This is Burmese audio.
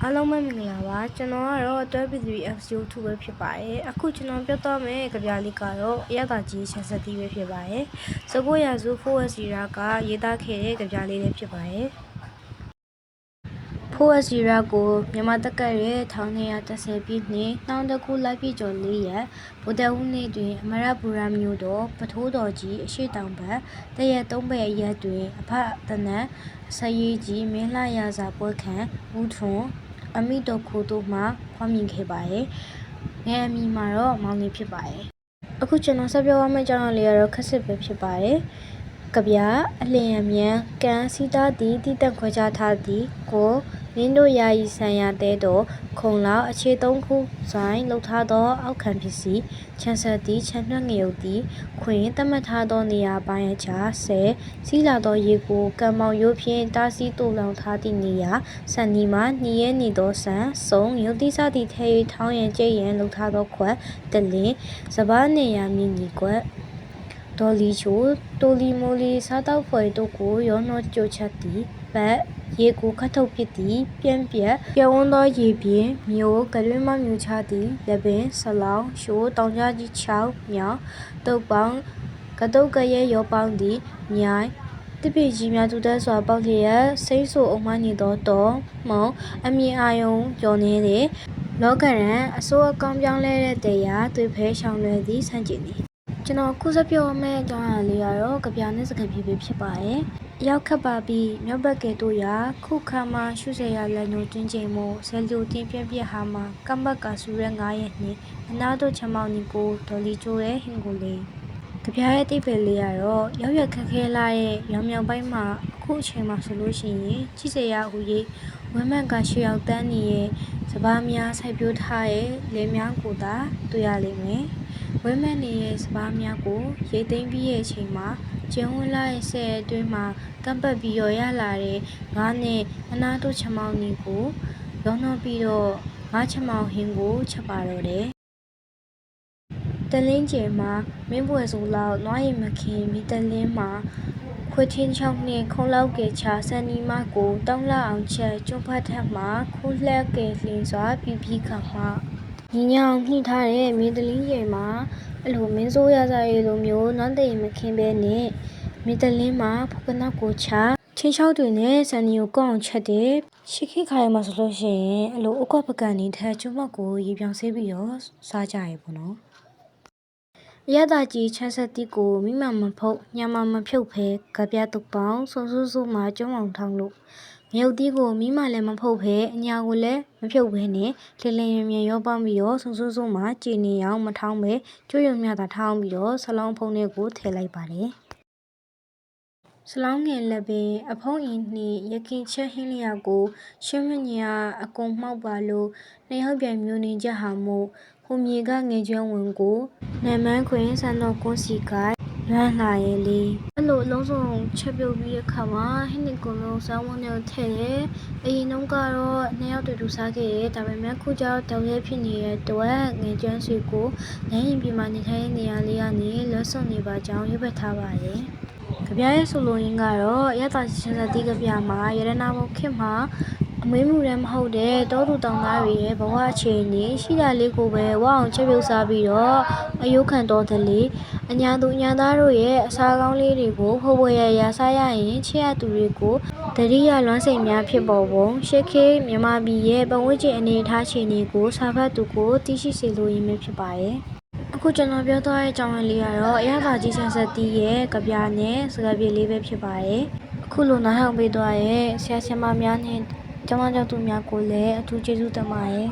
အားလုံးပဲမင်္ဂလာပါကျွန်တော်ကတော့တွဲပီ3 FCO2 ပဲဖြစ်ပါတယ်အခုကျွန်တော်ပြောသွားမယ့်ကြပြလေးကတော့အရသာကြီးဆက်ဆက်တီးပဲဖြစ်ပါတယ်စကိုရာစု 4S ရာကရေးသားခဲ့တဲ့ကြပြလေးလည်းဖြစ်ပါတယ် 4S ရာကိုမြန်မာတက္ကသိုလ်1230ပြည့်နှစ်တောင်တကူလိုက်ပြကျော်4ရက်ဗုဒ္ဓဦးနေ့တွင်အမရပူရမြို့တော်ပထိုးတော်ကြီးအရှိတောင်ဘက်တရက်3ဘက်အရက်တွင်အဖတနတ်ဆရေးကြီးမင်းလှရစာပွဲခံဦးထွန်းအမိတော်ခိုတို့မှဖွားမြင်ခဲ့ပါတယ်။ငယ်အမိမှာတော့မောင်လေးဖြစ်ပါတယ်။အခုကျွန်တော်ဆက်ပြောရမယ့်အကြောင်းအရာလေးကတော့ခက်စစ်ပဲဖြစ်ပါတယ်။ကြပြအလျင်အမြန်ကန်စီတာတီတိတက်ခွဲခြားထားသည်ကိုမင်းတို့ယာယီဆံရတဲ့တော့ခုံလောက်အခြေသုံးခုဆိုင်လှုပ်ထားသောအောက်ခံပစ္စည်းချန်ဆက်သည်ချန်နှက်ငရုတ်သည်ခွင်တမတ်ထားသောနေရာပိုင်းအချာဆဲစီးလာသောရေကိုကံမောင်ရိုးဖြင့်တားဆီးတူလောင်ထားသည့်နေရာဆန်နီမှာနှီးရဲနေသောဆန်စုံရုပ်တိစသည့်ထဲ၍ထောင်းရန်ကျဲ့ရန်လှုပ်ထားသောခွက်တလင်းစပားနေရာမြင့်ကြီးကွက်ဒေါ်လီချိုတိုလီမိုလီစားတောက်ဖွယ်တို့ကိုရောနှောကြိုချက်သည်ပတ်ရေကိုခတ်ထုတ်ပစ်သည်ပြန့်ပြက်ပြဝန်းသောရေပြင်မျိုးကရွေးမမျိုးချသည်လက်ပင်ဆလောင်ရှိုးတောင်ကြားကြီး6မြောင်တုပ်ပေါင်းကတုတ်ကရဲရောပေါင်းသည်မြိုင်တပိကြီးများတူတက်စွာပေါက်လျက်စိတ်ဆိုအုံမနေသောတော်မုံအမြင်အာယုံကျော်နေတဲ့လောကရန်အစိုးအကောင်ပြောင်းလဲတဲ့တရားသွေးဖဲရှောင်လွယ်သည့်ဆန့်ကျင်သည်ကျွန်တော်ခုစပြောမယ့်အကြောင်းအရာလေးကတော့ကြပြနဲ့စကားပြေဖြစ်ပါတယ်ရောက်ခတ်ပါပြီးမြောက်ဘက်ကဲတို့ရာခုခါမှာရှုစေရလက်ညိုတင်းချိန်မို့ဆယ်လူတင်းပြပြဟာမှာကမ်ဘတ်ကဆူရဲ9ရက်နှစ်အနာတို့ချမောင်နီကိုဒေါ်လီချိုရဲ့ဟင်ကိုလေးကြပြရဲ့တိတ်ပဲလေးကတော့ရောက်ရခက်ခဲလာတဲ့ရောင်မြောင်ပိုင်းမှာအခုအချိန်မှာဆိုလို့ရှိရင်ကြည့်စရာဟူ၍ဝမ်းမန်ကရှေ့ရောက်တန်းနေရဲ့စပားများစိုက်ပျိုးထားရဲ့လေများကိုသာတွေ့ရလိမ့်မယ်ဝမ်းမန်နေရဲ့စပားများကိုရိတ်သိမ်းပြီးရဲ့အချိန်မှာကျင်းဝင်လာရဲ့ဆဲအတွင်းမှာကမ်ပတ်ပြီးရလာတဲ့ငါးနဲ့အနာတို့ချမောင်နီကိုရောနှောပြီးတော့ငါးချမောင်ဟင်းကိုချက်ပါတော့တယ်တလင်းကျဲမှာမင်းပွဲစုံလောက်နွားရည်မခင်မိတလင်းမှာခွေချင်းချောင်းနဲ့ခုံလောက်ကဲချာဆန်နီမကိုတောင်းလာအောင်ချက်ကျွတ်ဖတ်ထက်မှာခိုးလက်ကဲလင်းစွာပြပြခါမှာညီညောင်နှိထားတဲ့မင်းတလင်းကျဲမှာအဲ့လိုမင်းစိုးရစားရလိုမျိုးနန်းတဲ့မခင်ပဲနဲ့မင်းတလင်းမှာဖုကနာကိုချာချင်းချောက်တွေနဲ့ဆန်နီကိုကောက်အောင်ချက်တယ်ရှိခိခါရမှာဆိုလို့ရှိရင်အဲ့လိုအကွက်ပကံနေတဲ့ကျွတ်မောက်ကိုရေပြောင်ဆေးပြီးတော့စားကြရပေါ့နော်ရတာကြီးချမ်းဆက်တီကိုမိမမဖုတ်ညမမဖြုတ်ဖဲကြပြတုပ်ပေါင်းစုံစုမှာကျုံအောင်ထောင်းလို့မြုပ်တီးကိုမိမလည်းမဖုတ်ဖဲအညာကိုလည်းမဖြုတ်ဖဲနဲ့လင်းလင်းမြင်ရောပေါင်းပြီးတော့စုံစုမှာကြည်နေအောင်မထောင်းပဲကျွတ်ရုံမြတာထောင်းပြီးတော့ဆလောင်းဖုံးလေးကိုထည့်လိုက်ပါတယ်ဆလောင်းငယ်လည်းပင်အဖုံးအင်းနှင့်ရခင်ချက်ဟင်းလျာကိုရှင်းမညာအကုန်မှောက်ပါလို့နေဟုတ်ပြန်မျိုးနေကြဟာမို့ဟိုမြေကငယ်ကျွမ်းဝင်ကိုနမန်းခွင်ဆန်တော်ကွန်းစီကလွမ်းလာရဲ့လေအဲ့လိုအလုံးစုံချက်ပြုတ်ပြီးတဲ့ခါမှာဟင်းနစ်ကုလုံးစောင်းဝန်းနဲ့ထည့်တယ်အရင်တုန်းကတော့နှစ်ယောက်တူတူစားခဲ့တယ်ဒါပေမဲ့ခုကျတော့တောင်ရဲဖြစ်နေတဲ့အတွက်ငယ်ကျွမ်းစီကိုနိုင်ရင်ပြည်မှာနေထိုင်နေရလေးကနေလွတ်ဆွနေပါကြောင်းရွတ်ဖတ်ထားပါတယ်ကြပြရဲ့ဆိုလိုရင်းကတော့ရတာချင်းစတိကြပြမှာရတနာဘုခေမှာအမွေးမှုလည်းမဟုတ်တဲ့တောသူတောင်သားတွေရဲ့ဘဝအခြေအနေရှိတာလေးကိုပဲဝအောင်ချက်ပြုတ်စားပြီးတော့အယုခံတော်တယ်လေအညာသူညာသားတို့ရဲ့အစာကောင်းလေးတွေကိုဟိုဘွယ်ရစားရရင်ချစ်ရသူတွေကိုတတိယလွမ်းစိန်များဖြစ်ပေါ်ပုံရှစ်ခေမြန်မာပြည်ရဲ့ပတ်ဝန်းကျင်အနေအထားခြေအနေကိုစာဖတ်သူကိုသိရှိစေလိုရင်းပဲဖြစ်ပါတယ်အခုကျွန်တော်ပြောသွားတဲ့အကြောင်းအရာလေးကတော့အရသာကြီးဆန်ဆက်တီးရဲ့ကြပြနဲ့စကားပြေလေးပဲဖြစ်ပါတယ်အခုလိုနားထောင်ပေးသွားရဲ့ဆရာဆရာမများနဲ့ကျောင်းသားကျောင်းသူများကိုလည်းအထူးကျေးဇူးတင်ပါတယ်